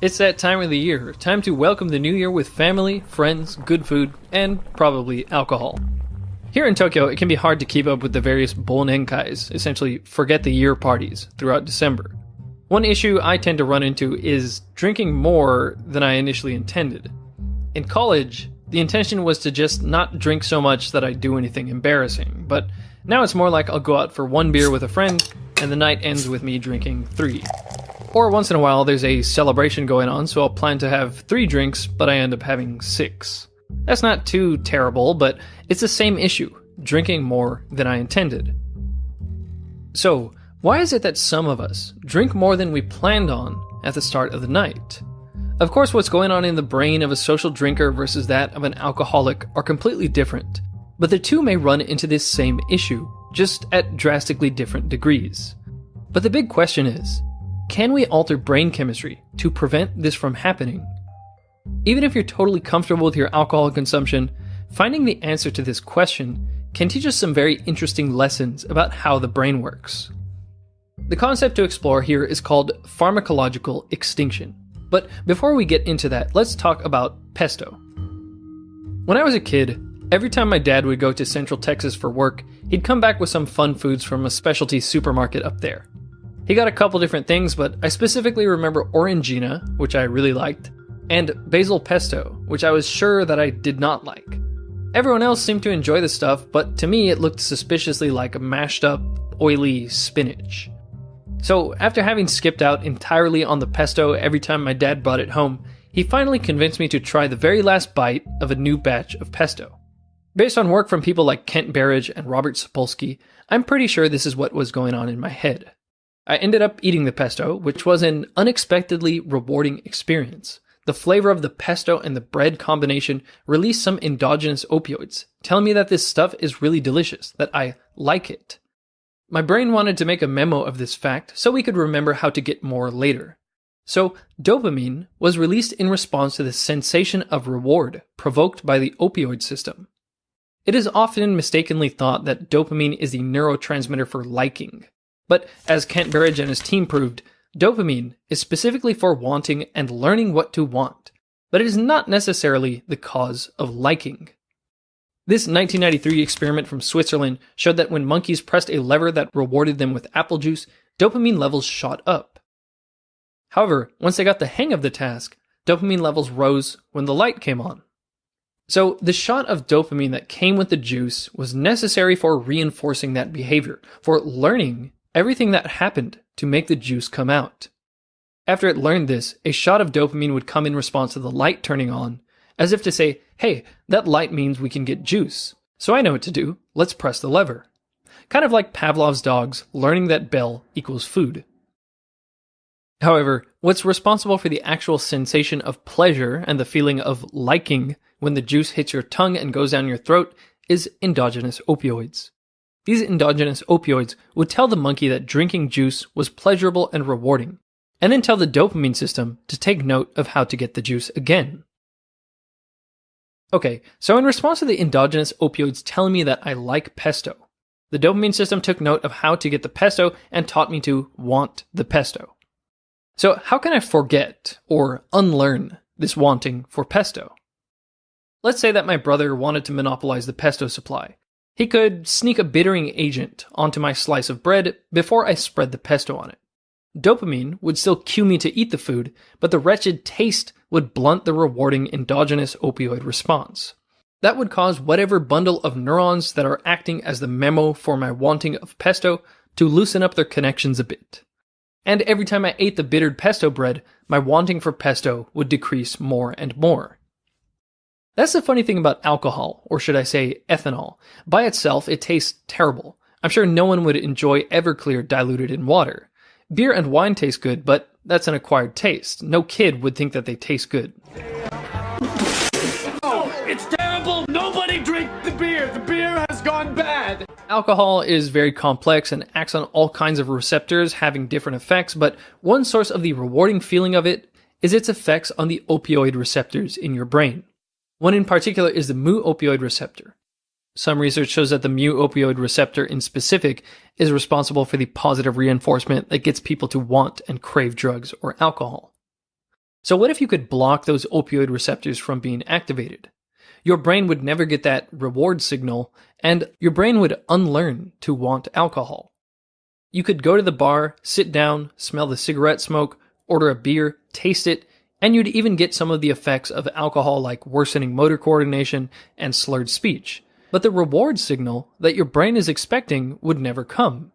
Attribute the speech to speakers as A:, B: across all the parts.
A: It's that time of the year, time to welcome the new year with family, friends, good food, and probably alcohol. Here in Tokyo, it can be hard to keep up with the various bonenkais, essentially forget the year parties, throughout December. One issue I tend to run into is drinking more than I initially intended. In college, the intention was to just not drink so much that I do anything embarrassing, but now it's more like I'll go out for one beer with a friend, and the night ends with me drinking 3. Or once in a while there's a celebration going on, so I'll plan to have 3 drinks, but I end up having 6. That's not too terrible, but it's the same issue, drinking more than I intended. So, why is it that some of us drink more than we planned on at the start of the night? Of course, what's going on in the brain of a social drinker versus that of an alcoholic are completely different, but the two may run into this same issue, just at drastically different degrees. But the big question is, can we alter brain chemistry to prevent this from happening? Even if you're totally comfortable with your alcohol consumption, finding the answer to this question can teach us some very interesting lessons about how the brain works. The concept to explore here is called pharmacological extinction. But before we get into that, let's talk about pesto. When I was a kid, every time my dad would go to Central Texas for work, he'd come back with some fun foods from a specialty supermarket up there. He got a couple different things, but I specifically remember orangina, which I really liked, and basil pesto, which I was sure that I did not like. Everyone else seemed to enjoy the stuff, but to me it looked suspiciously like mashed up, oily spinach. So after having skipped out entirely on the pesto every time my dad brought it home, he finally convinced me to try the very last bite of a new batch of pesto. Based on work from people like Kent Berridge and Robert Sapolsky, I'm pretty sure this is what was going on in my head. I ended up eating the pesto, which was an unexpectedly rewarding experience. The flavor of the pesto and the bread combination released some endogenous opioids, telling me that this stuff is really delicious, that I like it. My brain wanted to make a memo of this fact so we could remember how to get more later. So, dopamine was released in response to the sensation of reward provoked by the opioid system. It is often mistakenly thought that dopamine is the neurotransmitter for liking. But as Kent Berridge and his team proved, dopamine is specifically for wanting and learning what to want, but it is not necessarily the cause of liking. This 1993 experiment from Switzerland showed that when monkeys pressed a lever that rewarded them with apple juice, dopamine levels shot up. However, once they got the hang of the task, dopamine levels rose when the light came on. So the shot of dopamine that came with the juice was necessary for reinforcing that behavior, for learning everything that happened to make the juice come out. After it learned this, a shot of dopamine would come in response to the light turning on, as if to say, hey, that light means we can get juice, so I know what to do, let's press the lever. Kind of like Pavlov's dogs learning that bell equals food. However, what's responsible for the actual sensation of pleasure and the feeling of liking when the juice hits your tongue and goes down your throat is endogenous opioids. These endogenous opioids would tell the monkey that drinking juice was pleasurable and rewarding, and then tell the dopamine system to take note of how to get the juice again. Okay, so in response to the endogenous opioids telling me that I like pesto, the dopamine system took note of how to get the pesto and taught me to want the pesto. So how can I forget or unlearn this wanting for pesto? Let's say that my brother wanted to monopolize the pesto supply. He could sneak a bittering agent onto my slice of bread before I spread the pesto on it. Dopamine would still cue me to eat the food, but the wretched taste would blunt the rewarding endogenous opioid response. That would cause whatever bundle of neurons that are acting as the memo for my wanting of pesto to loosen up their connections a bit. And every time I ate the bittered pesto bread, my wanting for pesto would decrease more and more. That's the funny thing about alcohol, or should I say ethanol. By itself, it tastes terrible. I'm sure no one would enjoy Everclear diluted in water. Beer and wine taste good, but that's an acquired taste. No kid would think that they taste good.
B: Oh, it's terrible! Nobody drink the beer! The beer has gone bad!
A: Alcohol is very complex and acts on all kinds of receptors, having different effects, but one source of the rewarding feeling of it is its effects on the opioid receptors in your brain. One in particular is the mu opioid receptor. Some research shows that the mu opioid receptor in specific is responsible for the positive reinforcement that gets people to want and crave drugs or alcohol. So what if you could block those opioid receptors from being activated? Your brain would never get that reward signal, and your brain would unlearn to want alcohol. You could go to the bar, sit down, smell the cigarette smoke, order a beer, taste it, and you'd even get some of the effects of alcohol like worsening motor coordination and slurred speech. But the reward signal that your brain is expecting would never come.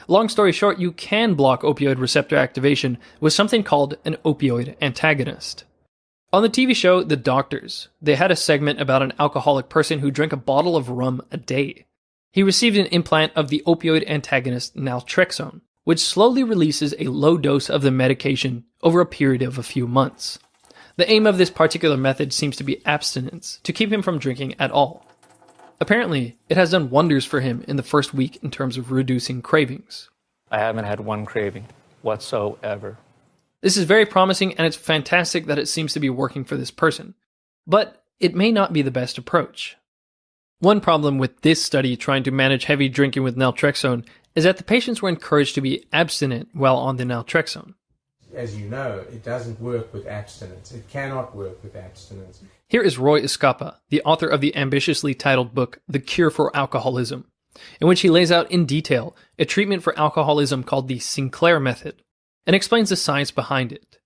A: Long story short, you can block opioid receptor activation with something called an opioid antagonist. On the TV show The Doctors, they had a segment about an alcoholic person who drank a bottle of rum a day. He received an implant of the opioid antagonist naltrexone, which slowly releases a low dose of the medication over a period of a few months. The aim of this particular method seems to be abstinence, to keep him from drinking at all. Apparently, it has done wonders for him in the first week in terms of reducing cravings.
C: I haven't had one craving whatsoever.
A: This is very promising, and it's fantastic that it seems to be working for this person. But it may not be the best approach. One problem with this study trying to manage heavy drinking with naltrexone is that the patients were encouraged to be abstinent while on the naltrexone.
D: As you know, it doesn't work with abstinence. It cannot work with abstinence.
A: Here is Roy Escapa, the author of the ambitiously titled book, The Cure for Alcoholism, in which he lays out in detail a treatment for alcoholism called the Sinclair method, and explains the science behind it.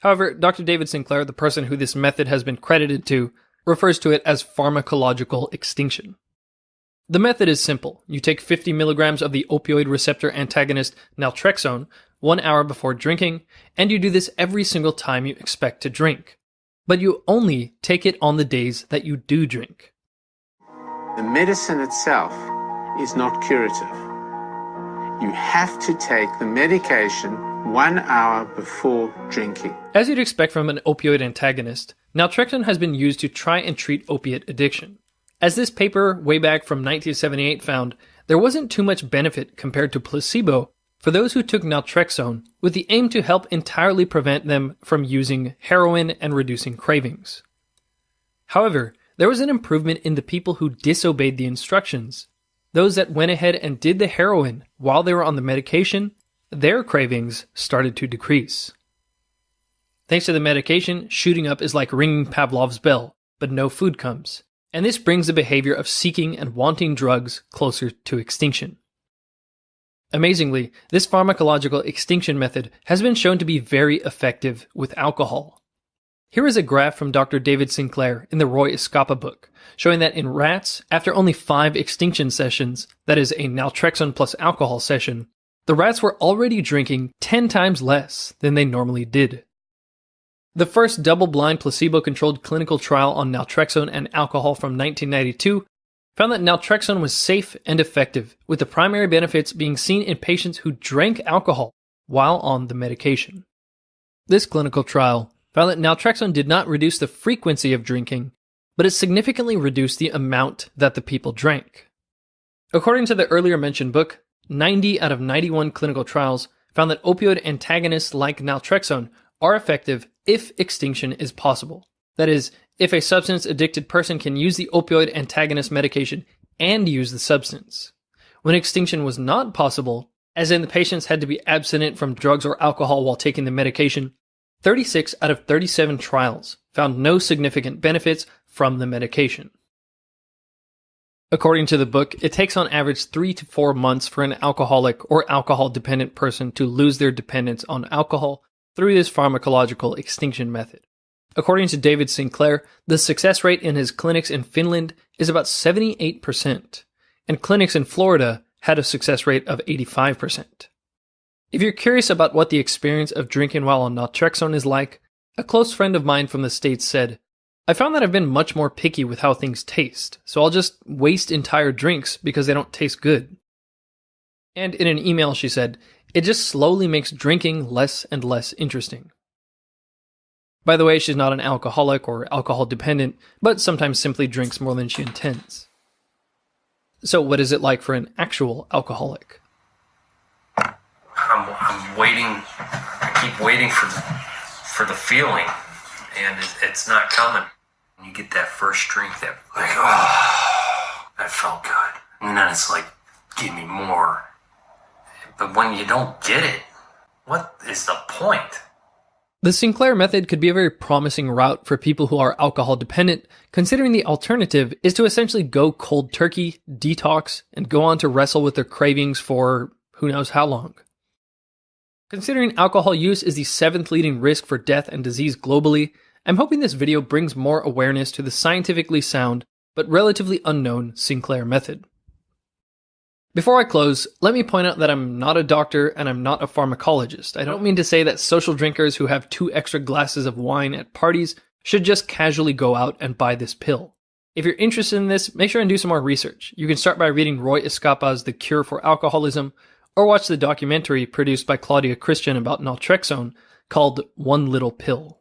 A: However, Dr. David Sinclair, the person who this method has been credited to, refers to it as pharmacological extinction. The method is simple. You take 50 milligrams of the opioid receptor antagonist naltrexone 1 hour before drinking, and you do this every single time you expect to drink. But you only take it on the days that you do drink.
E: The medicine itself is not curative. You have to take the medication 1 hour before drinking.
A: As you'd expect from an opioid antagonist, naltrexone has been used to try and treat opiate addiction. As this paper way back from 1978 found, there wasn't too much benefit compared to placebo for those who took naltrexone with the aim to help entirely prevent them from using heroin and reducing cravings. However, there was an improvement in the people who disobeyed the instructions. Those that went ahead and did the heroin while they were on the medication, their cravings started to decrease. Thanks to the medication, shooting up is like ringing Pavlov's bell, but no food comes. And this brings the behavior of seeking and wanting drugs closer to extinction. Amazingly, this pharmacological extinction method has been shown to be very effective with alcohol. Here is a graph from Dr. David Sinclair in the Roy Escapa book, showing that in rats, after only 5 extinction sessions, that is a naltrexone plus alcohol session, the rats were already drinking 10 times less than they normally did. The first double-blind placebo-controlled clinical trial on naltrexone and alcohol from 1992 found that naltrexone was safe and effective, with the primary benefits being seen in patients who drank alcohol while on the medication. This clinical trial found that naltrexone did not reduce the frequency of drinking, but it significantly reduced the amount that the people drank. According to the earlier mentioned book, 90 out of 91 clinical trials found that opioid antagonists like naltrexone are effective if extinction is possible. That is, if a substance-addicted person can use the opioid antagonist medication and use the substance. When extinction was not possible, as in the patients had to be abstinent from drugs or alcohol while taking the medication, 36 out of 37 trials found no significant benefits from the medication. According to the book, it takes on average 3 to 4 months for an alcoholic or alcohol-dependent person to lose their dependence on alcohol through this pharmacological extinction method. According to David Sinclair, the success rate in his clinics in Finland is about 78%, and clinics in Florida had a success rate of 85%. If you're curious about what the experience of drinking while on naltrexone is like, a close friend of mine from the States said, "I found that I've been much more picky with how things taste, so I'll just waste entire drinks because they don't taste good." And in an email she said, "It just slowly makes drinking less and less interesting." By the way, she's not an alcoholic or alcohol dependent, but sometimes simply drinks more than she intends. So what is it like for an actual alcoholic?
F: I'm waiting. I keep waiting for the feeling, and it's not coming. You get that first drink, that like, oh, that felt good, and then it's like, give me more. But when you don't get it, what is the point?
A: The Sinclair method could be a very promising route for people who are alcohol dependent, considering the alternative is to essentially go cold turkey, detox, and go on to wrestle with their cravings for who knows how long. Considering alcohol use is the 7th leading risk for death and disease globally, I'm hoping this video brings more awareness to the scientifically sound but relatively unknown Sinclair method. Before I close, let me point out that I'm not a doctor and I'm not a pharmacologist. I don't mean to say that social drinkers who have 2 extra glasses of wine at parties should just casually go out and buy this pill. If you're interested in this, make sure and do some more research. You can start by reading Roy Escapa's The Cure for Alcoholism, or watch the documentary produced by Claudia Christian about naltrexone called One Little Pill.